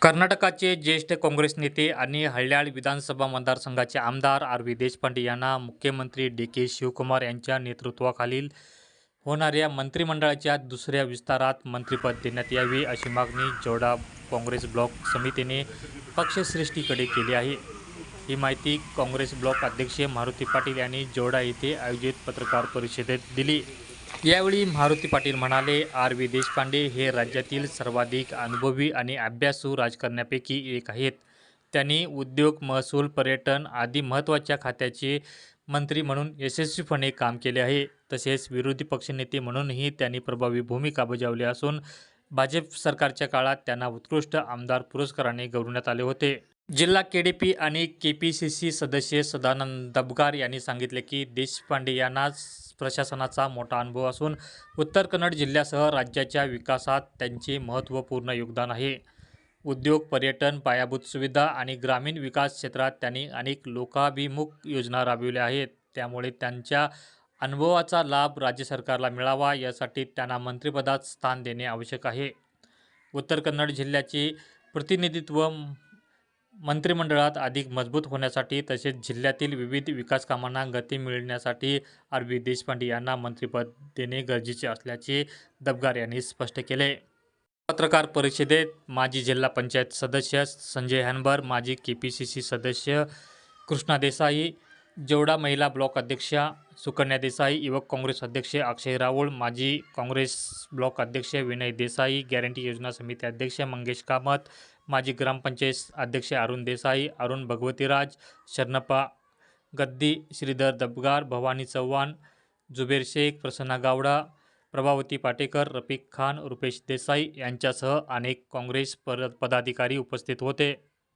कर्नाटकाचे ज्येष्ठ काँग्रेस नेते आणि हल्याळ विधानसभा मतदारसंघाचे आमदार आर.व्ही. देशपांडे यांना मुख्यमंत्री डी.के. शिवकुमार यांच्या नेतृत्वाखालील होणाऱ्या मंत्रिमंडळाच्या दुसऱ्या विस्तारात मंत्रिपद देण्यात यावे अशी मागणी जौडा काँग्रेस ब्लॉक समितीने पक्षश्रेष्ठीकडे केली आहे. ही माहिती काँग्रेस ब्लॉक अध्यक्ष मारुती पाटील यांनी जौडा येथे आयोजित पत्रकार परिषदेत दिली. यावेळी मारुती पाटील म्हणाले, आर.व्ही. देशपांडे हे राज्यातील सर्वाधिक अनुभवी आणि अभ्यासू राजकारण्यांपैकी एक आहेत. त्यांनी उद्योग, महसूल, पर्यटन आदी महत्त्वाच्या खात्याचे मंत्री म्हणून यशस्वीपणे काम केले आहे. तसेच विरोधी पक्षनेते म्हणूनही त्यांनी प्रभावी भूमिका बजावली असून भाजप सरकारच्या काळात त्यांना उत्कृष्ट आमदार पुरस्काराने गौरवण्यात आले होते. जिल्हा केडीपी आणि केपीसीसी सदस्य सदानंद दबगार यांनी सांगितले की देशपांडे यांना प्रशासनाचा मोठा अनुभव असून उत्तर कन्नड जिल्ह्यासह राज्याच्या विकासात त्यांचे महत्त्वपूर्ण योगदान आहे. उद्योग, पर्यटन, पायाभूत सुविधा आणि ग्रामीण विकास क्षेत्रात त्यांनी अनेक लोकाभिमुख योजना राबविल्या आहेत. त्यामुळे त्यांच्या अनुभवाचा लाभ राज्य सरकारला मिळावा यासाठी त्यांना मंत्रिपदात स्थान देणे आवश्यक आहे. उत्तर कन्नड जिल्ह्याचे प्रतिनिधित्व मंत्रिमंडळात अधिक मजबूत होण्यासाठी तसेच जिल्ह्यातील विविध विकास कामांना गती मिळण्यासाठी आर.व्ही. देशपांडे यांना मंत्रिपद देणे गरजेचे असल्याचे दबगार यांनी स्पष्ट केले. पत्रकार परिषदेत माजी जिल्हा पंचायत सदस्य संजय हनबर, माजी केपीसीसी सदस्य कृष्णा देसाई, जौडा महिला ब्लॉक अध्यक्षा सुकन्या देसाई, युवक काँग्रेस अध्यक्ष अक्षय राऊळ, माजी काँग्रेस ब्लॉक अध्यक्ष विनय देसाई, गॅरंटी योजना समिती अध्यक्ष मंगेश कामत, माजी ग्रामपंचायत अध्यक्ष अरुण देसाई, अरुण भगवतीराज, शरणप्पा गद्दी, श्रीधर दबगार, भवानी चव्हाण, जुबेर शेख, प्रसन्ना गावडा, प्रभावती पाटेकर, रफिक खान, रुपेश देसाई यांच्यासह अनेक काँग्रेस पदाधिकारी उपस्थित होते.